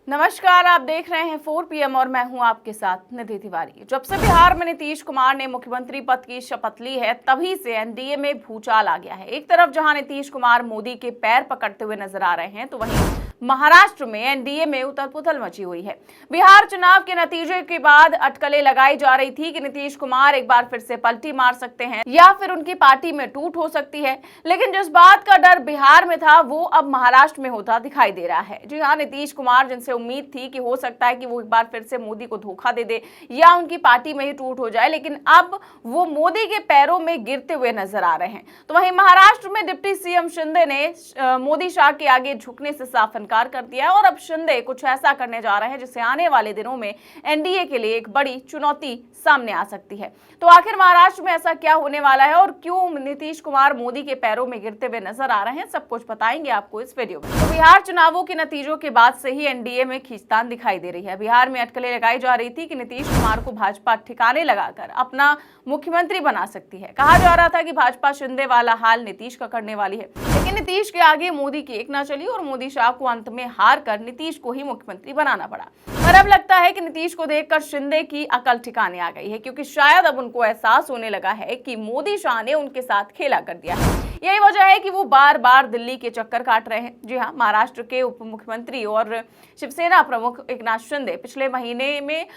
नमस्कार, आप देख रहे हैं 4 PM और मैं हूं आपके साथ निधि तिवारी। जब से बिहार में नीतीश कुमार ने मुख्यमंत्री पद की शपथ ली है, तभी से एनडीए में भूचाल आ गया है। एक तरफ जहां नीतीश कुमार मोदी के पैर पकड़ते हुए नजर आ रहे हैं, तो वहीं महाराष्ट्र में एनडीए में उथल-पुथल मची हुई है। बिहार चुनाव के नतीजे के बाद अटकलें लगाई जा रही थी कि नीतीश कुमार एक बार फिर से पलटी मार सकते हैं या फिर उनकी पार्टी में टूट हो सकती है। लेकिन जिस बात का डर बिहार में था, वो अब महाराष्ट्र में होता दिखाई दे रहा है। जी हाँ, नीतीश कुमार, जिनसे उम्मीद थी कि हो सकता है कि वो एक बार फिर से मोदी को धोखा दे दे या उनकी पार्टी में ही टूट हो जाए, लेकिन अब वो मोदी के पैरों में गिरते हुए नजर आ रहे हैं। तो वहीं महाराष्ट्र में डिप्टी सीएम शिंदे ने मोदी शाह के आगे झुकने से साफ इनकार कर दिया है और अब शिंदे कुछ ऐसा करने जा रहे हैं जिससे आने वाले दिनों में एनडीए के लिए एक बड़ी चुनौती सामने आ सकती है। तो आखिर महाराष्ट्र में ऐसा क्या होने वाला है और क्यों नीतीश कुमार मोदी के पैरों में गिरते हुए नजर आ रहे हैं, सब कुछ बताएंगे आपको इस वीडियो में। तो बिहार चुनावों के नतीजों के बाद से ही एनडीए में खींचतान दिखाई दे रही है। बिहार में अटकलें लगाई जा रही थी कि नीतीश कुमार को भाजपा ठिकाने लगाकर अपना मुख्यमंत्री बना सकती है। कहा जा रहा था कि भाजपा शिंदे वाला हाल नीतीश का करने वाली है, लेकिन नीतीश के आगे मोदी की एक ना चली और मोदी शाह को अंत में हार कर नीतीश को ही मुख्यमंत्री बनाना पड़ा। पर अब लगता है कि नीतीश को देखकर शिंदे की अकल ठिकाने आ गई है, क्योंकि शायद अब उनको एहसास होने लगा है कि मोदी शाह ने उनके साथ खेला कर दिया है। यही वजह है कि वो बार बार दिल्ली के चक्कर काट रहे हैं। जी हाँ, महाराष्ट्र के उप मुख्यमंत्री और शिवसेना प्रमुख एकनाथ शिंदे पिछले महीने में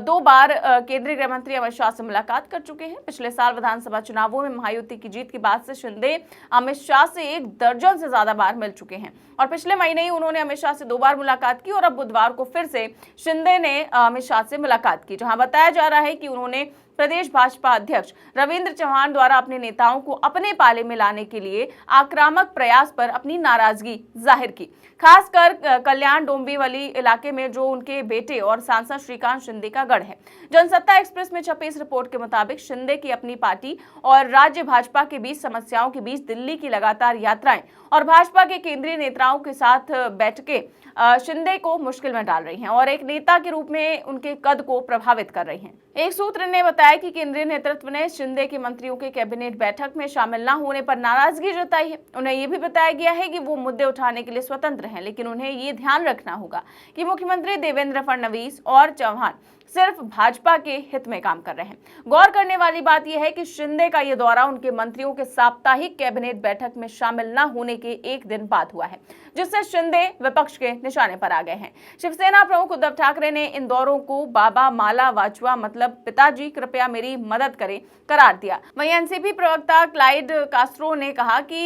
2 बार केंद्रीय गृह मंत्री अमित शाह से मुलाकात कर चुके हैं। पिछले साल विधानसभा चुनावों में महायुति की जीत के बाद से शिंदे अमित शाह से 1 दर्जन से ज्यादा बार मिल चुके हैं और पिछले महीने ही उन्होंने अमित शाह से 2 बार मुलाकात की और अब बुधवार को फिर से शिंदे ने अमित शाह से मुलाकात की, जहां बताया जा रहा है कि उन्होंने प्रदेश भाजपा अध्यक्ष रविंद्र चौहान द्वारा अपने नेताओं को अपने पाले में लाने के लिए आक्रामक प्रयास पर अपनी नाराजगी जाहिर की। खासकर कल्याण डोंबिवली इलाके में जो उनके बेटे और सांसद श्रीकांत शिंदे का गढ़ है। जनसत्ता एक्सप्रेस में छपी इस रिपोर्ट के मुताबिक शिंदे की अपनी पार्टी और राज्य भाजपा के बीच समस्याओं के बीच दिल्ली की लगातार यात्राएं और भाजपा के केंद्रीय नेताओं के साथ बैठकें शिंदे को मुश्किल में डाल रही हैं और एक नेता के रूप में उनके कद को प्रभावित कर रही हैं। एक सूत्र ने बताया कि केंद्रीय नेतृत्व ने शिंदे के मंत्रियों के कैबिनेट बैठक में शामिल न होने पर नाराजगी जताई है। उन्हें यह भी बताया गया है कि वो मुद्दे उठाने के लिए स्वतंत्र हैं, लेकिन उन्हें ये ध्यान रखना होगा कि मुख्यमंत्री देवेंद्र फडणवीस और चौहान सिर्फ भाजपा के हित में काम कर रहे हैं। गौर करने वाली बात यह है कि शिंदे का यह दौरा उनके मंत्रियों के साप्ताहिक कैबिनेट बैठक में शामिल न होने के 1 दिन बाद हुआ है, जिससे शिंदे विपक्ष के निशाने पर आ गए हैं। शिवसेना प्रमुख उद्धव ठाकरे ने इन दौरों को बाबा माला वाचवा मतलब पिताजी कृपया मेरी मदद करें करार दिया। वहीं एनसीपी प्रवक्ता क्लाइड कास्ट्रो ने कहा कि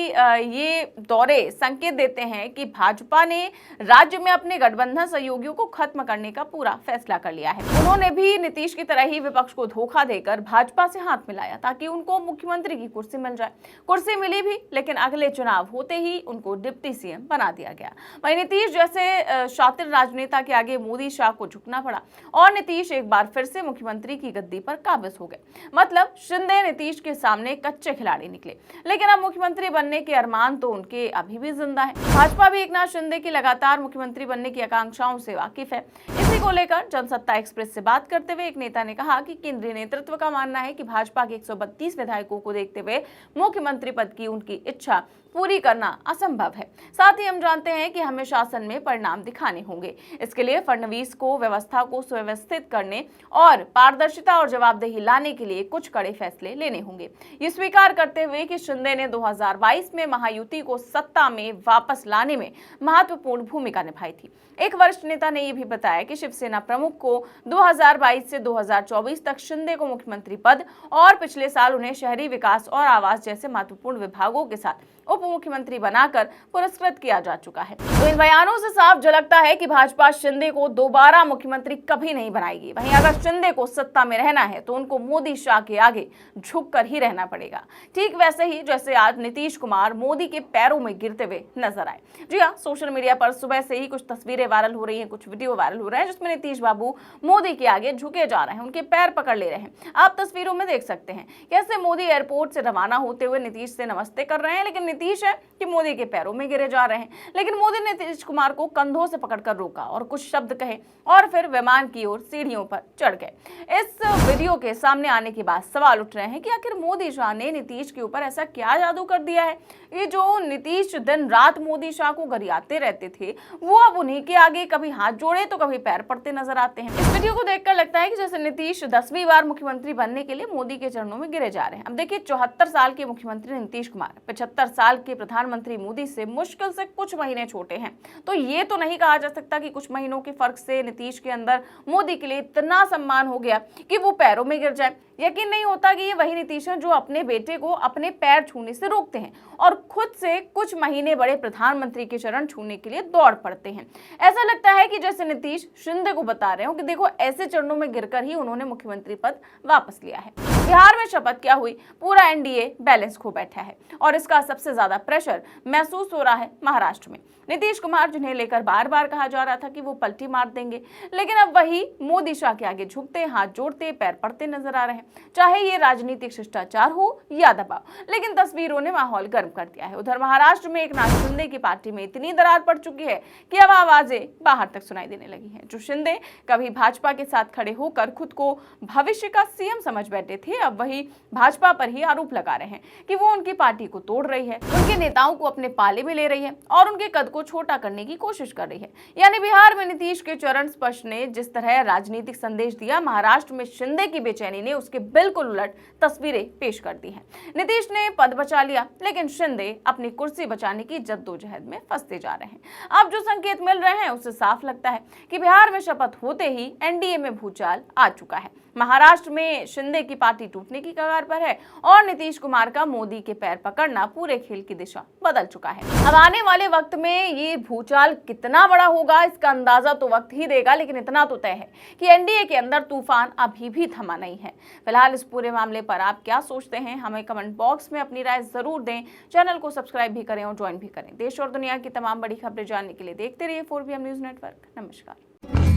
ये दौरे संकेत देते हैं कि भाजपा ने राज्य में अपने गठबंधन सहयोगियों को खत्म करने का पूरा फैसला कर लिया है। उन्होंने भी नीतीश की तरह ही विपक्ष को धोखा देकर भाजपा से हाथ मिलाया ताकि उनको मुख्यमंत्री की कुर्सी मिल जाए। कुर्सी मिली भी, लेकिन अगले चुनाव होते ही उनको डिप्टी सीएम बना दिया गया। वहीं नीतीश जैसे शातिर राजनेता के आगे मोदी शाह को झुकना पड़ा और नीतीश एक बार फिर से मुख्यमंत्री की गद्दी पर काबिज हो गए। मतलब शिंदे नीतीश के सामने कच्चे खिलाड़ी निकले, लेकिन अब मुख्यमंत्री बनने के अरमान तो उनके अभी भी जिंदा है। भाजपा भी एकनाथ शिंदे की लगातार मुख्यमंत्री बनने की आकांक्षाओं से वाकिफ है। इसी को लेकर जनसत्ता एक्सप्रेस से बात करते हुए एक नेता ने कहा कि केंद्रीय नेतृत्व का मानना है कि भाजपा के 132 विधायकों को देखते हुए मुख्यमंत्री पद की उनकी इच्छा पूरी करना असंभव है। साथ ही हम जानते हैं कि हमें शासन में परिणाम दिखाने होंगे। इसके लिए फडणवीस को व्यवस्था को सुव्यवस्थित करने और पारदर्शिता और जवाबदेही लाने के लिए कुछ कड़े फैसले लेने होंगे। ये स्वीकार करते हुए कि शिंदे ने 2022 में महायुति को सत्ता में वापस लाने में महत्वपूर्ण भूमिका निभाई थी। एक वरिष्ठ नेता ने यह भी बताया कि शिवसेना प्रमुख को 2022 से 2024 तक शिंदे को मुख्यमंत्री पद और पिछले साल उन्हें शहरी विकास और आवास जैसे महत्वपूर्ण विभागों के साथ उप मुख्यमंत्री बनाकर पुरस्कृत किया जा चुका है। तो इन बयानों से साफ झलकता है कि भाजपा शिंदे को दोबारा मुख्यमंत्री कभी नहीं बनाएगी। वहीं अगर शिंदे को सत्ता में रहना है तो उनको मोदी शाह के आगे झुककर ही रहना पड़ेगा, ठीक वैसे ही जैसे आज नीतीश कुमार मोदी के पैरों में गिरते हुए नजर आए। जी हाँ, सोशल मीडिया पर सुबह से ही कुछ तस्वीरें वायरल हो रही हैं, कुछ वीडियो वायरल हो रहे हैं जिसमें नीतीश बाबू मोदी के आगे झुके जा रहे हैं, उनके पैर पकड़ ले रहे हैं। आप तस्वीरों में देख सकते हैं कैसे मोदी एयरपोर्ट से रवाना होते हुए नीतीश से नमस्ते कर रहे हैं, लेकिन नीतीश है कि मोदी के पैरों में गिरे जा रहे हैं। लेकिन मोदी ने नीतीश कुमार को कंधों से पकड़कर रोका और कुछ शब्द कहे और फिर विमान की ओर सीढ़ियों पर चढ़ गए। इस वीडियो के सामने आने के बाद सवाल उठ रहे हैं कि आखिर मोदी शाह ने नीतीश के ऊपर ऐसा क्या जादू कर दिया है। ये जो नीतीश दिन रात मोदी शाह को गरियाते रहते थे, वो अब उन्हीं के आगे कभी हाथ जोड़े तो कभी पैर पड़ते नजर आते हैं। इस वीडियो को देखकर लगता है कि जैसे नीतीश 10वीं बार मुख्यमंत्री बनने के लिए मोदी के चरणों में गिरे जा रहे हैं। अब देखिए, 74 साल के मुख्यमंत्री नीतीश कुमार 75 साल के प्रधानमंत्री मोदी से मुश्किल से कुछ महीने छोटे हैं। तो ये तो नहीं कहा जा सकता कि कुछ महीनों के फर्क से नीतीश के अंदर मोदी के लिए इतना सम्मान हो गया कि वो पैरों में गिर जाए। यकीन नहीं होता कि ये वही नीतीश हैं जो अपने बेटे को अपने पैर छूने से रोकते हैं और खुद से कुछ महीने बड़े प्रधानमंत्री के चरण छूने के लिए दौड़ पड़ते हैं। ऐसा लगता है कि जैसे नीतीश शिंदे को बता रहे हो कि देखो, ऐसे चरणों में गिरकर ही उन्होंने मुख्यमंत्री पद वापस लिया है। बिहार में शपथ क्या हुई, पूरा एनडीए बैलेंस खो बैठा है और इसका सबसे ज्यादा प्रेशर महसूस हो रहा है महाराष्ट्र में। नीतीश कुमार, जिन्हें लेकर बार बार कहा जा रहा था कि वो पलटी मार देंगे, लेकिन अब वही मोदी शाह के आगे झुकते, हाथ जोड़ते, पैर पड़ते नजर आ रहे हैं। चाहे ये राजनीतिक शिष्टाचार हो या दबाव, लेकिन तस्वीरों ने माहौल गर्म कर दिया है। उधर महाराष्ट्र में एक नाथ शिंदे की पार्टी में इतनी दरार पड़ चुकी है कि अब आवाजें बाहर तक सुनाई देने लगी हैं। जो शिंदे कभी भाजपा के साथ खड़े होकर खुद को भविष्य का सीएम समझ बैठे थे, अब वही भाजपा पर ही आरोप लगा रहे हैं कि वो उनकी पार्टी को तोड़ रही है, उनके नेताओं को अपने पाले में ले रही है और उनके कद को छोटा करने की कोशिश कर रही है। यानी बिहार में नीतीश के चरण स्पर्श ने जिस तरह राजनीतिक संदेश दिया, महाराष्ट्र में शिंदे की बेचैनी ने उसके बिल्कुल उलट तस्वीरें पेश कर दी हैं। नीतीश ने पद बचा लिया, लेकिन शिंदे अपनी कुर्सी बचाने की जद्दोजहद में फंसते जा रहे हैं। अब जो संकेत मिल रहे हैं उससे साफ लगता है कि बिहार में शपथ होते ही एनडीए में भूचाल आ चुका है। महाराष्ट्र में शिंदे की पार्टी टूटने की कगार पर है और नीतीश कुमार का मोदी के पैर पकड़ना पूरे खेल की दिशा बदल चुका है। अब आने वाले वक्त में ये भूचाल कितना बड़ा होगा, इसका अंदाजा तो वक्त ही देगा, लेकिन इतना तो तय है कि एनडीए के अंदर तूफान अभी भी थमा नहीं है। फिलहाल इस पूरे मामले पर आप क्या सोचते हैं, हमें कमेंट बॉक्स में अपनी राय जरूर दें। चैनल को सब्सक्राइब भी करें और ज्वाइन भी करें। देश और दुनिया की तमाम बड़ी खबरें जानने के लिए देखते रहिए 4PM न्यूज नेटवर्क। नमस्कार।